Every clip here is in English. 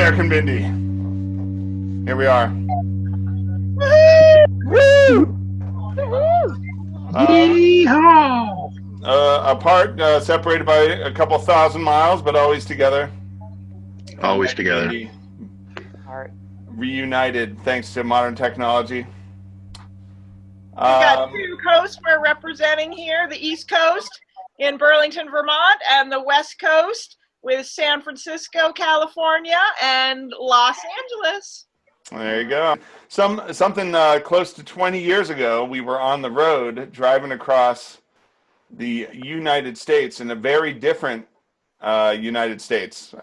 American Bindi. Here we are. Woo! Yeehaw! Apart, separated by a couple thousand miles, but always together. Always together. Bindi. Reunited thanks to modern technology. We've got two coasts we're representing here, the East Coast in Burlington, Vermont, and the West Coast with San Francisco, California, and Los Angeles. There you go. Something close to 20 years ago, we were on the road driving across the United States, in a very different United States.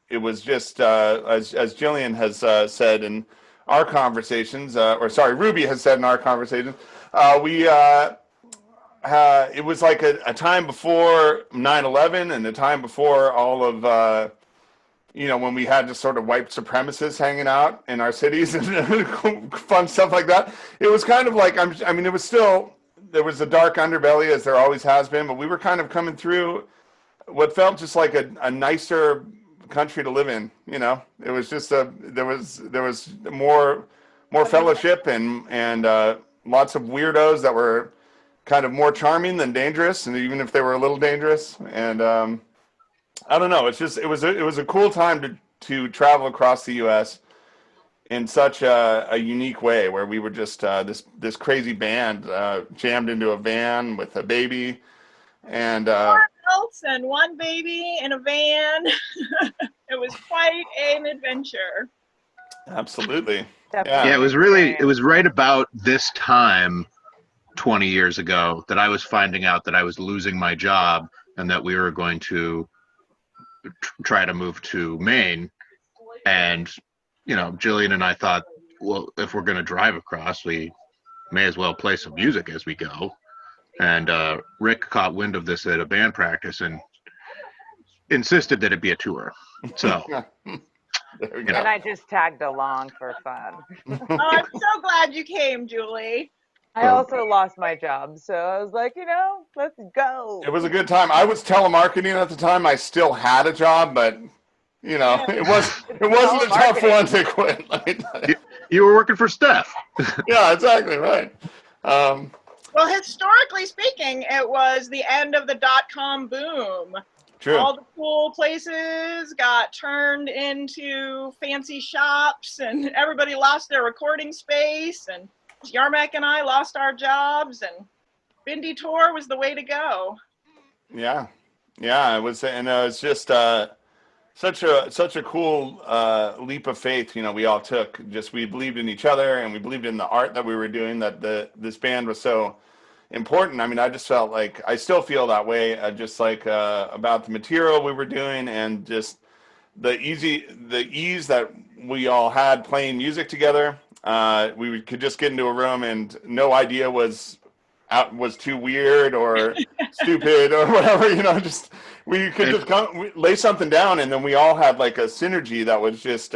It was just, as Jillian has said in our conversations, Ruby has said in our conversations, it was like a time before 9/11 and a time before all of, when we had just sort of white supremacists hanging out in our cities and fun stuff like that. It was kind of like, it was still, there was a dark underbelly, as there always has been, but we were kind of coming through what felt just like a nicer country to live in. It was just there was more fellowship and lots of weirdos that were kind of more charming than dangerous, and even if they were a little dangerous. And I don't know, it was a cool time to travel across the U.S. in such a unique way, where we were just this crazy band jammed into a van with a baby and and one baby in a van. It was quite an adventure. Absolutely. Yeah, it was right about this time 20 years ago that I was finding out that I was losing my job and that we were going to try to move to Maine. And Jillian and I thought, well, if we're going to drive across, we may as well play some music as we go. And Rick caught wind of this at a band practice and insisted that it be a tour. So, and I just tagged along for fun. Oh, I'm so glad you came, Julie. I also lost my job, so I was like, let's go. It was a good time. I was telemarketing at the time. I still had a job, but it wasn't a tough one to quit. Let me tell you. You were working for Steph. Yeah, exactly right. Well, historically speaking, it was the end of the .com boom. True. All the cool places got turned into fancy shops, and everybody lost their recording space, and Yarmak and I lost our jobs, and Bindi Tour was the way to go. Yeah, it was, and it's just such a cool leap of faith. We all took. Just we believed in each other, and we believed in the art that we were doing. That this band was so important. I just felt like I still feel that way. Just like about the material we were doing, and just the ease that we all had playing music together. We could just get into a room and no idea was too weird or stupid or whatever, just we could just lay something down, and then we all had like a synergy that was just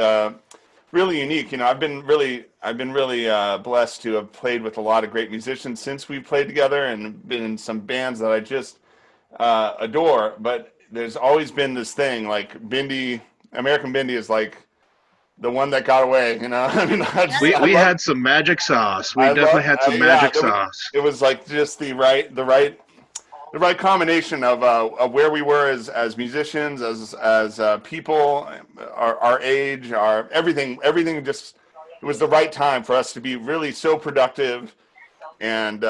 really unique. I've been really blessed to have played with a lot of great musicians since we played together, and been in some bands that I just adore. But there's always been this thing, like American Bindi is like the one that got away, we had some magic sauce. We definitely had some magic sauce. It was like just the right combination of where we were as musicians, as people, our age, our everything. Just, it was the right time for us to be really so productive, and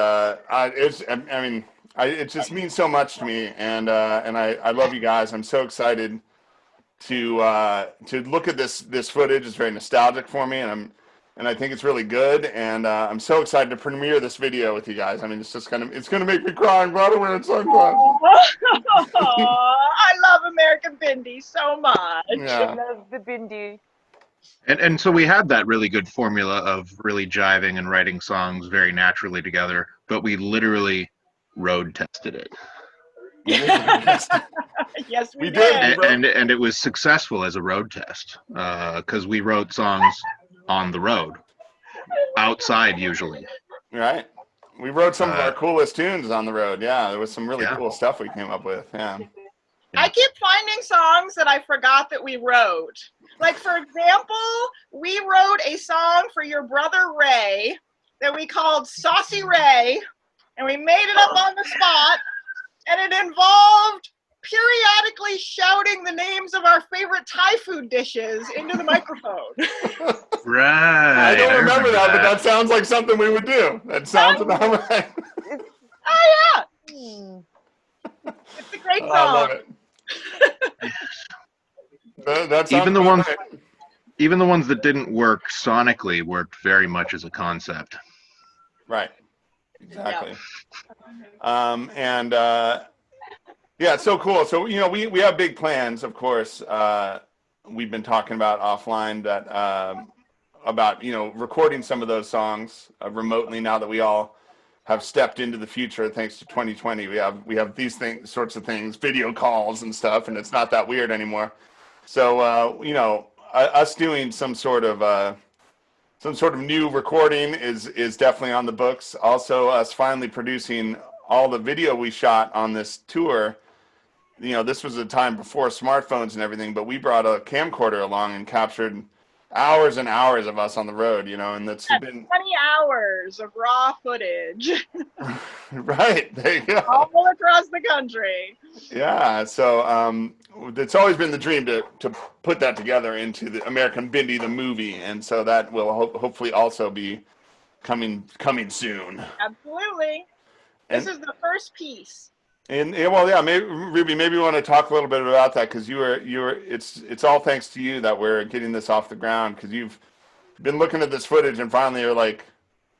it just means so much to me, and I love you guys. I'm so excited to look at this footage. It's very nostalgic for me, and I think it's really good, and I'm so excited to premiere this video with you guys. It's just it's gonna make me cry. I'm glad I'm wearing sunglasses. I love American Bindi so much. Yeah. I love the Bindi. And so we had that really good formula of really jiving and writing songs very naturally together, but we literally road tested it. Yes, we did. And it was successful as a road test, because we wrote songs on the road, outside usually. Right. We wrote some of our coolest tunes on the road. Yeah, there was some really cool stuff we came up with. Yeah. I keep finding songs that I forgot that we wrote. Like, for example, we wrote a song for your brother Ray that we called Saucy Ray, and we made it up on the spot, and it involved periodically shouting the names of our favorite Thai food dishes into the microphone. Right. I don't remember that, but that sounds like something we would do. That sounds about right. Oh, yeah. Hmm. It's a great Oh, song. I love it. That sounds Even the about ones, right. even the ones that didn't work sonically worked very much as a concept. Right. Exactly. Yeah, it's so cool. So, we have big plans, of course. We've been talking about offline that about, recording some of those songs remotely now that we all have stepped into the future thanks to 2020. We have these sorts of things, video calls and stuff, and it's not that weird anymore. So, us doing some sort of new recording is definitely on the books. Also, us finally producing all the video we shot on this tour. This was a time before smartphones and everything, but we brought a camcorder along and captured hours and hours of us on the road, and that's been 20 hours of raw footage right. There you go. all across the country. Yeah, so it's always been the dream to put that together into the American Bindi the movie, and so that will hopefully also be coming soon. Absolutely. This is the first piece. And well, yeah, maybe Ruby, maybe you want to talk a little bit about that because you were it's all thanks to you that we're getting this off the ground because you've been looking at this footage and finally you're like,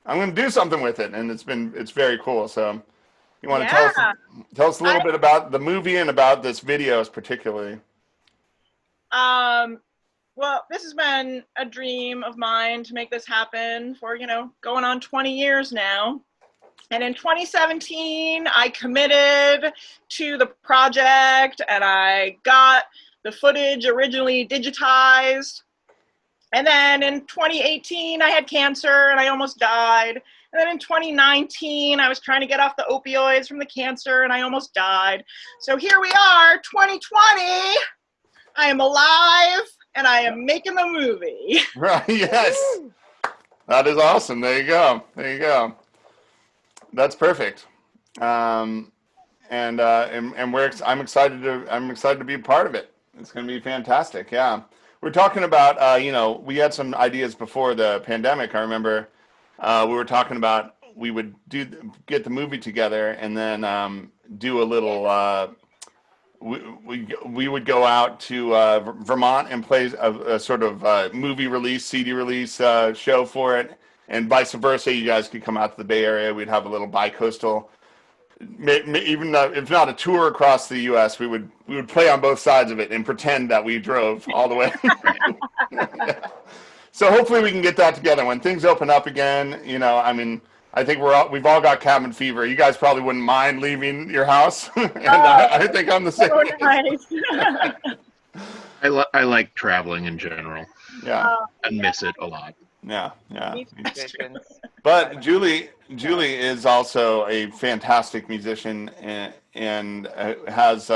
I'm going to do something with it, and it's very cool. So you want to tell us a little bit about the movie and about this video particularly. Well, this has been a dream of mine to make this happen for, going on 20 years now. And in 2017, I committed to the project and I got the footage originally digitized. And then in 2018, I had cancer and I almost died. And then in 2019, I was trying to get off the opioids from the cancer and I almost died. So here we are, 2020. I am alive and I am making the movie. Right, yes. That is awesome. There you go. That's perfect. I'm excited to be a part of it. It's going to be fantastic. Yeah. We're talking about, we had some ideas before the pandemic. I remember we were talking about we would get the movie together and then do a little, we would go out to Vermont and play a sort of movie release, CD release show for it. And vice versa, you guys could come out to the Bay Area. We'd have a little bi-coastal, even if not a tour across the U.S., we would play on both sides of it and pretend that we drove all the way. Yeah. So hopefully we can get that together when things open up again. I think we've all got cabin fever. You guys probably wouldn't mind leaving your house, and I think I'm the same. So nice. I like traveling in general. Yeah, and miss it a lot. Yeah. But But Julie is also a fantastic musician and has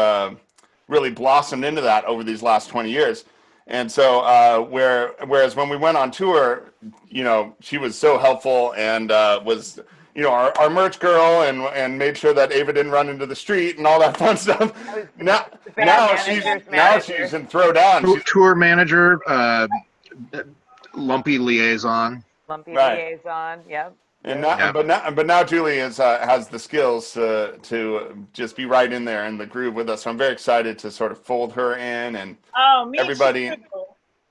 really blossomed into that over these last 20 years. And so whereas when we went on tour, she was so helpful and was our merch girl and made sure that Ava didn't run into the street and all that fun stuff. Now she's in Throwdown. Tour manager, lumpy liaison. Liaison, yep. And but now Julie has the skills to just be right in there in the groove with us. So I'm very excited to sort of fold her in and everybody. Too.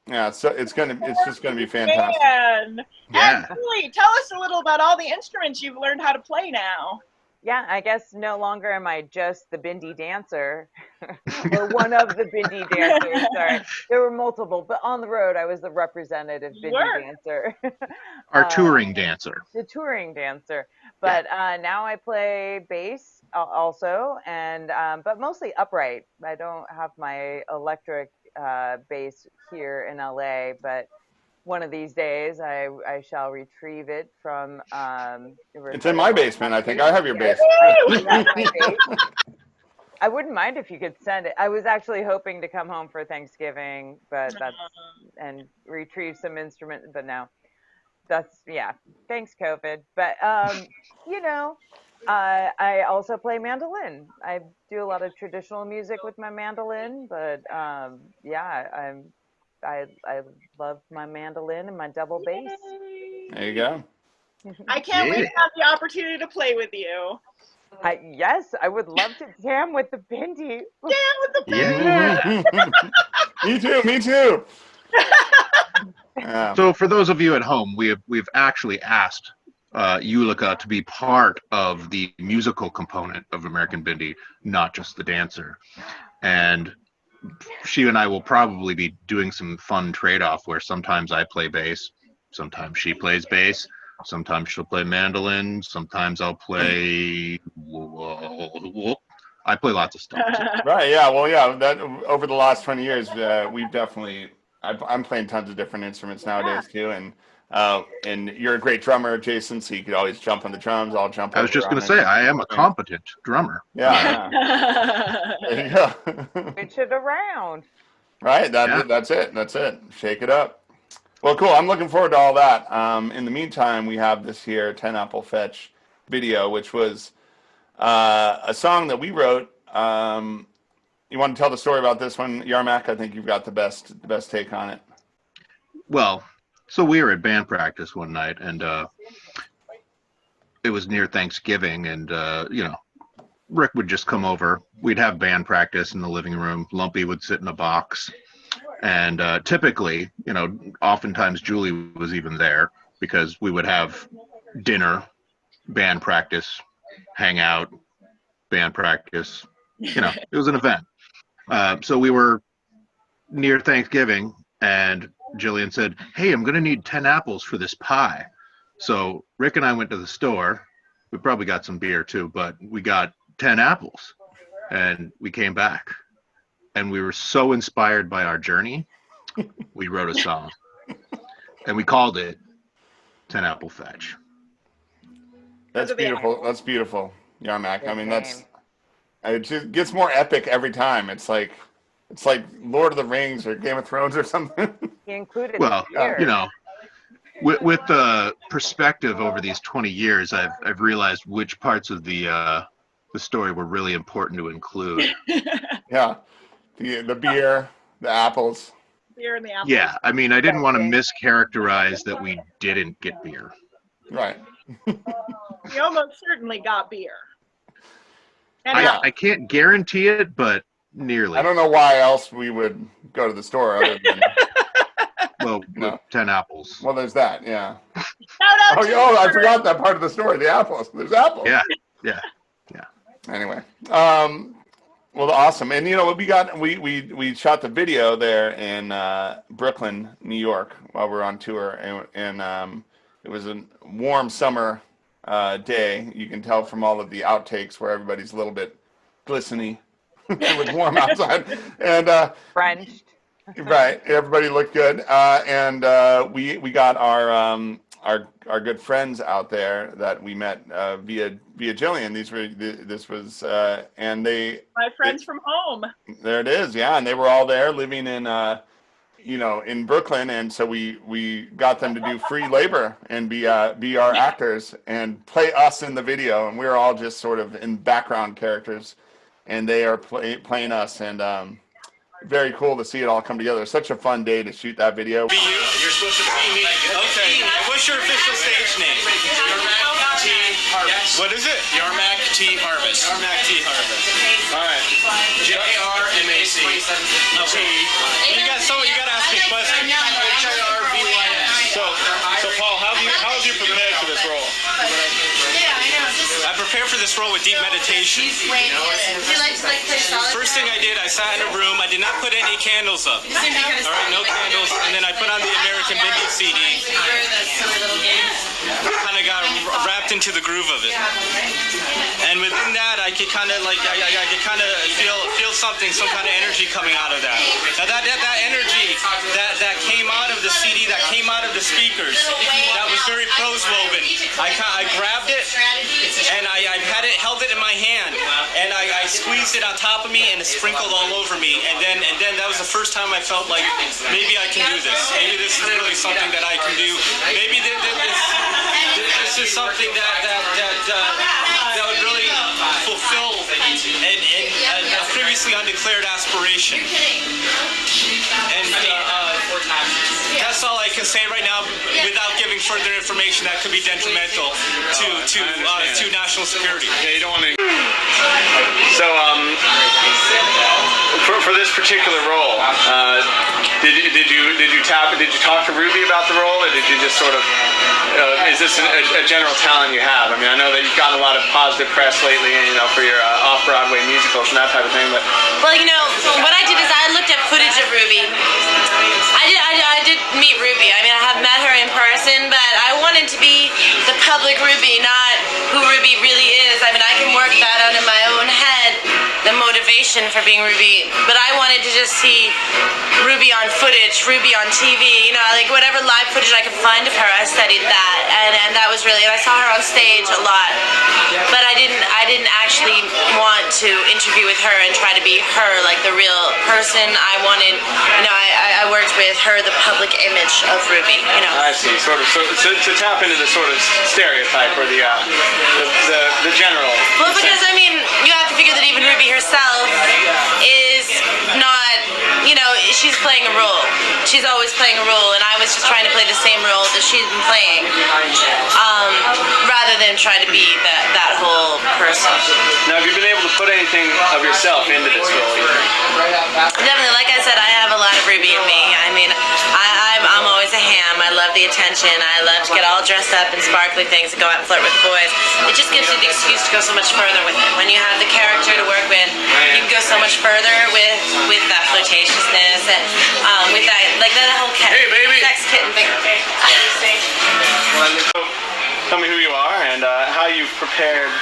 Yeah, so it's just gonna be fantastic. Man. Yeah. And Julie, tell us a little about all the instruments you've learned how to play now. Yeah, I guess no longer am I just the Bindi dancer, or one of the Bindi dancers. Sorry, there were multiple, but on the road I was the representative Bindi dancer. Our touring dancer. The touring dancer. But now I play bass also, and but mostly upright. I don't have my electric bass here in LA, but one of these days I shall retrieve it from it's in my basement. I think I have your bass. I wouldn't mind if you could send it. I was actually hoping to come home for Thanksgiving, but and retrieve some instruments, but no. That's yeah. Thanks, COVID. But you know, I also play mandolin. I do a lot of traditional music with my mandolin, but yeah, I love my mandolin and my double bass. There you go. I can't wait to have the opportunity to play with you. Yes, I would love to jam with the Bindi. Jam with the Me too. Yeah. So for those of you at home, we've actually asked Yulika to be part of the musical component of American Bindi, not just the dancer. And she and I will probably be doing some fun trade-off where sometimes I play bass, sometimes she plays bass, sometimes she'll play mandolin, sometimes I'll play I play lots of stuff. Right, yeah. Well, yeah, that over the last 20 years, we've definitely I'm playing tons of different instruments nowadays too, and you're a great drummer, Jason, so you could always jump on the drums. I'll jump. I was just going to say, I am a competent drummer. Yeah. There you go. Switch it around. Right. That's it. Shake it up. Well, cool. I'm looking forward to all that. In the meantime, we have this here 10 Apple Fetch video, which was a song that we wrote. You want to tell the story about this one, Yarmak? I think you've got the best take on it. Well, so we were at band practice one night, and it was near Thanksgiving, and Rick would just come over. We'd have band practice in the living room. Lumpy would sit in a box, and typically, oftentimes Julie was even there because we would have dinner, band practice, hang out, band practice. It was an event. So we were near Thanksgiving, and Jillian said, "Hey, I'm going to need 10 apples for this pie." So Rick and I went to the store. We probably got some beer too, but we got 10 apples, and we came back, and we were so inspired by our journey, we wrote a song, and we called it 10 Apple Fetch. That's beautiful. That's beautiful, Yarmak. I mean, it just gets more epic every time. It's like Lord of the Rings or Game of Thrones or something. He included well, with the perspective over these 20 years, I've realized which parts of the story were really important to include. Yeah, the beer, the apples. Beer and the apples. Yeah, I mean, I didn't want to mischaracterize that we didn't get beer. Right. We almost certainly got beer. I can't guarantee it, but nearly. I don't know why else we would go to the store other than with 10 apples. Well, there's that, yeah. Shout out I forgot that part of the story. The apples. There's apples. Yeah. Anyway, well, awesome. And we shot the video there in Brooklyn, New York, while we were on tour, and it was a warm summer day. You can tell from all of the outtakes where everybody's a little bit glistening. It was warm outside, and Frenched. Right, everybody looked good, and we got our good friends out there that we met via Jillian. And they my friends from home. There it is, yeah, and they were all there living in in Brooklyn, and so we got them to do free labor and be our actors and play us in the video, and we were all just sort of in background characters, and they are playing us, and very cool to see it all come together. Such a fun day to shoot that video. Be you. You're supposed to be me. Okay. What's your official stage name? Yarmak T. Harvest. What is it? Yarmak T. Harvest. Yarmak T. Harvest. All right. JRMAC. T. You gotta ask me questions. HIRVYS. So Paul, how have you prepared for this role? I prepared for this role with deep meditation. First thing I did, I sat in a room. I did not put any candles up. All right, no candles. And then I put on the American Bindi CD. Kind of got wrapped in into the groove of it. And within that, I could kind of like, I could kind of feel something, some kind of energy coming out of that. Now that energy that came out of the CD, that came out of the speakers, that was very prose woven. I grabbed it and I held it in my hand, and I squeezed it on top of me, and it sprinkled all over me. And then that was the first time I felt like maybe I can do this. Maybe this is really something that I can do. Maybe this is something that would really fulfill a previously undeclared aspiration. And that's all I can say right now, without giving further information that could be detrimental to national security. Yeah, you don't want to. So, for this particular role, did you talk to Ruby about the role, or did you just sort of? Is this a general talent you have? I mean, I know that you've gotten a lot of positive press lately, for your off-Broadway musicals and that type of thing. But well, what I did is I looked at footage of Ruby. I did meet Ruby. I mean, I have met her in person, but I wanted to be the public Ruby, not who Ruby really is. I mean, I can work that out in my own head, the motivation for being Ruby, but I wanted to just see Ruby on footage, Ruby on TV, like whatever live footage I could find of her, I studied that, and that was really, and I saw her on stage a lot, but I didn't actually want to interview with her and try to be her, like the real person. I wanted, I worked with her, the public image of Ruby, I see, sort of, so to tap into the sort of stereotype or the general. Well, because I mean, you have to figure that even Ruby herself is not, she's playing a role. She's always playing a role, and I was just trying to play the same role that she's been playing, rather than try to be that whole person. Now, have you been able to put anything of yourself into this role? Definitely, like I said, I have a lot of Ruby in me. I mean, I'm always a ham. I love the attention. I love to get all dressed up in sparkly things and go out and flirt with the boys. It just gives you the excuse to go so much further with it. When you have the character to work with, you can go so much further with that flirtatiousness and with that, like that whole sex kitten thing. Tell me who you are and how you've prepared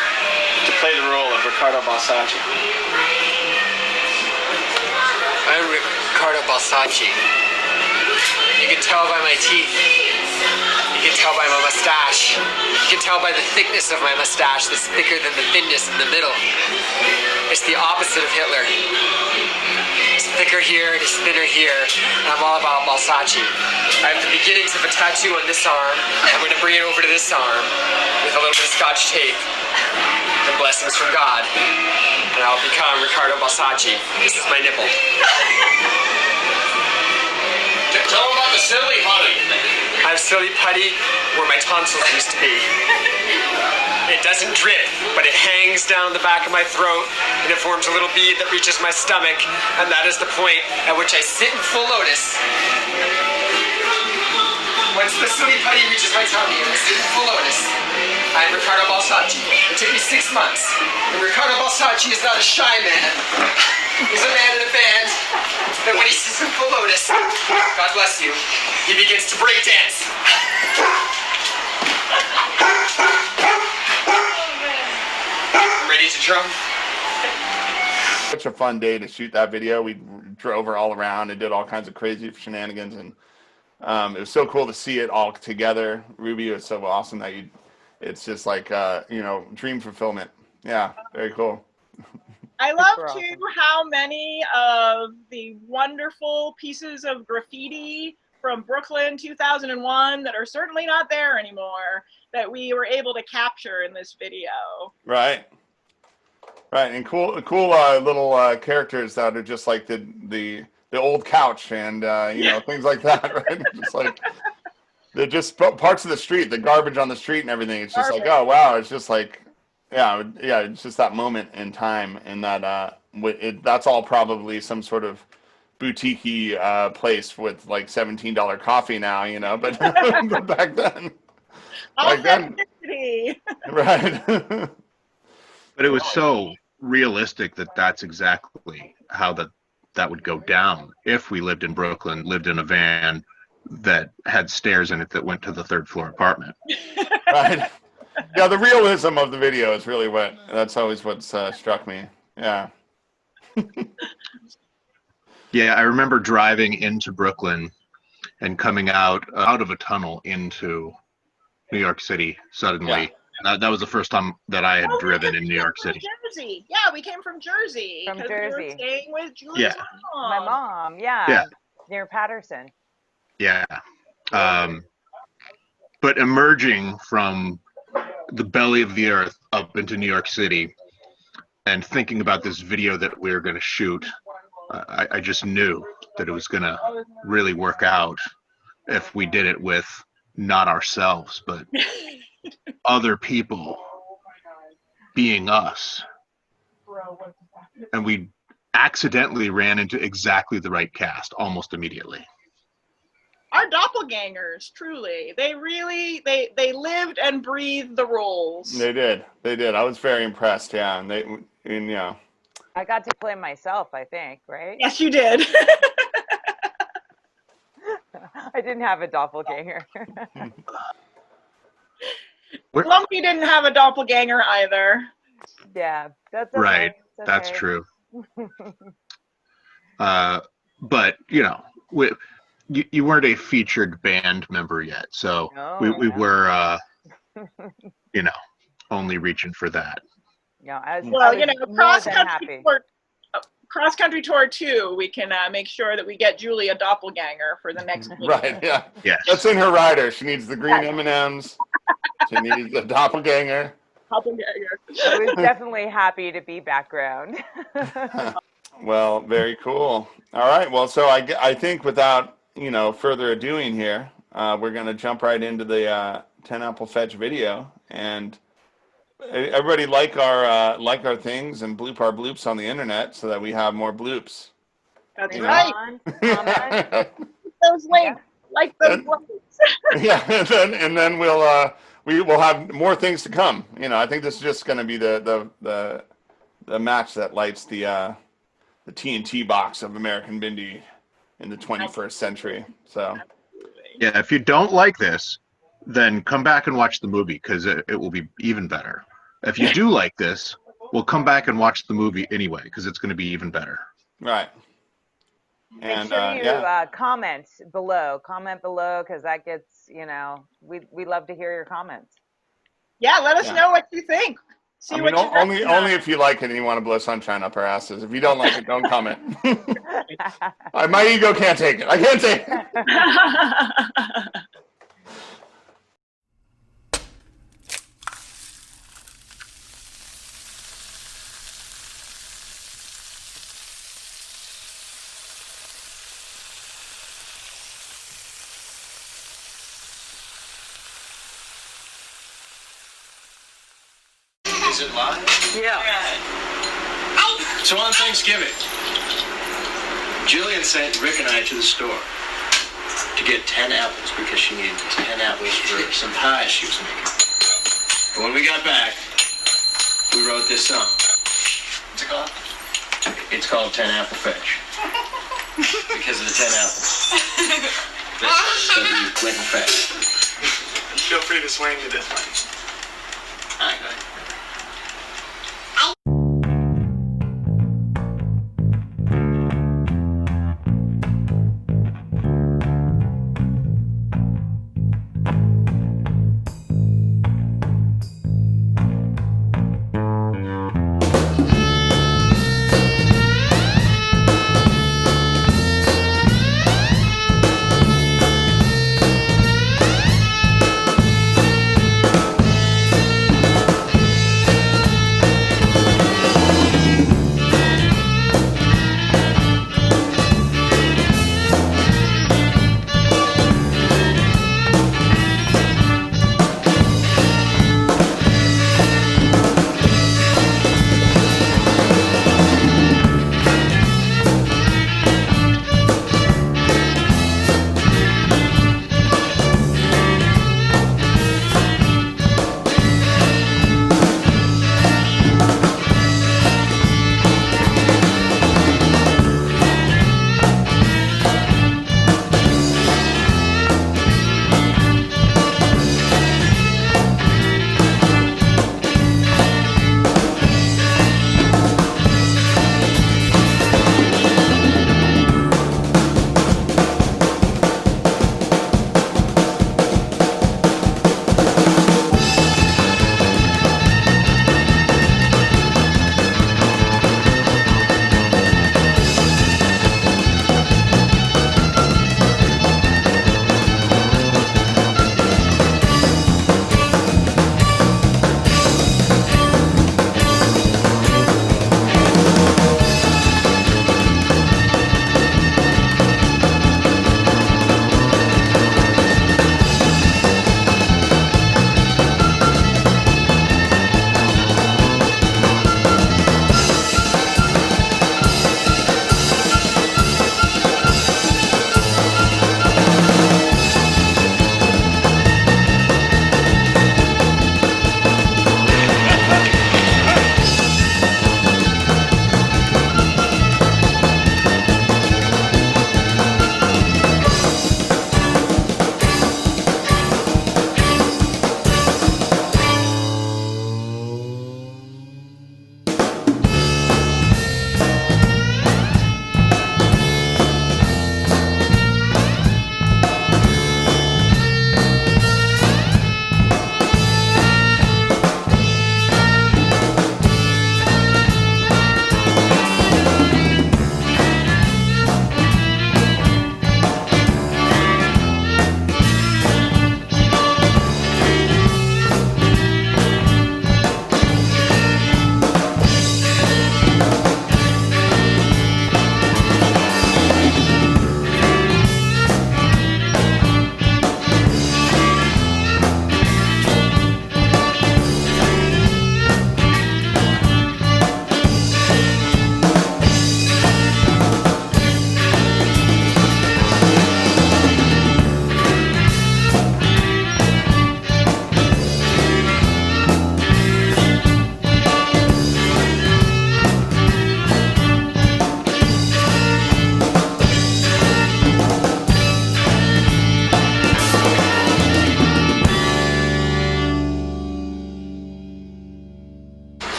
to play the role of Riccardo Balsacci. I'm Riccardo Balsacci. You can tell by my teeth. You can tell by my mustache. You can tell by the thickness of my mustache that's thicker than the thinness in the middle. It's the opposite of Hitler. It's thicker here, it is thinner here, and I'm all about Balsacci. I have the beginnings of a tattoo on this arm. I'm going to bring it over to this arm with a little bit of Scotch tape and blessings from God, and I'll become Riccardo Balsacci. This is my nipple. Tell them about the silly putty. I have silly putty where my tonsils used to be. It doesn't drip, but it hangs down the back of my throat, and it forms a little bead that reaches my stomach, and that is the point at which I sit in full lotus. Once the silly putty reaches my tummy and I sit in full lotus, I am Riccardo Balsacci. It took me 6 months. And Riccardo Balsacci is not a shy man. He's a man in a band that when he sits in full lotus, God bless you, he begins to break dance. I'm ready to drum. Such a fun day to shoot that video. We drove her all around and did all kinds of crazy shenanigans, and it was so cool to see it all together. Ruby, was so awesome that it's just like dream fulfillment. Yeah, very cool. I love too how many of the wonderful pieces of graffiti from Brooklyn 2001 that are certainly not there anymore that we were able to capture in this video. Right, and cool little characters that are just like the old couch and things like that. Right, just like they're just parts of the street, the garbage on the street and everything. It's just like, oh wow, it's just like. Yeah, it's just that moment in time, and that that's all probably some sort of boutique-y place with like $17 coffee now, but, but back then, right. But it was so realistic that's exactly how that would go down if we lived in Brooklyn, lived in a van that had stairs in it that went to the third floor apartment. Right. Yeah, the realism of the video is really that's always what's struck me. Yeah. Yeah, I remember driving into Brooklyn and coming out of a tunnel into New York City suddenly. That was the first time that I had driven in New York City. Jersey. Yeah, we came from Jersey. From 'cause we were Jersey. staying with Julie's mom. My mom, yeah. Near Patterson. Yeah. But emerging from the belly of the earth up into New York City and thinking about this video that we were going to shoot, I just knew that it was going to really work out if we did it with not ourselves, but other people being us. And we accidentally ran into exactly the right cast almost immediately. Our doppelgangers, truly. They really, they lived and breathed the roles. They did. I was very impressed, yeah. And yeah. I got to play myself, I think, right? Yes, you did. I didn't have a doppelganger. Lumpy didn't have a doppelganger either. Yeah, that's okay. Right. That's okay. True. But you weren't a featured band member yet, so we were only reaching for that. No, cross country tour 2, we can make sure that we get Julie a doppelganger for the next week. Right, yeah. Yes. That's in her rider. She needs the green M&Ms. She needs a doppelganger. I was definitely happy to be background. Well, very cool. All right. Well, so I think without further adoing here, we're going to jump right into the 10 Apple Fetch video, and everybody like our things and bloop our bloops on the internet so that we have more bloops. That's right. Those links, like those links. Yeah, and then we will have more things to come. I think this is just going to be the match that lights the TNT box of American Bindi in the 21st century. So, yeah, if you don't like this, then come back and watch the movie because it will be even better. If you do like this, we'll come back and watch the movie anyway because it's going to be even better. Right. And make sure you comment below because that gets, we love to hear your comments. Yeah, let us know what you think. Only if you like it and you want to blow sunshine up our asses. If you don't like it, don't comment. My ego can't take it. I can't take it. Is it live? Yeah. So on Thanksgiving, Jillian sent Rick and I to the store to get 10 apples because she needed 10 apples for some pies she was making. And when we got back, we wrote this song. What's it called? It's called 10 Apple Fetch. Because of the 10 apples. That we went and fetched. Feel free to swing to this one. All right, go ahead.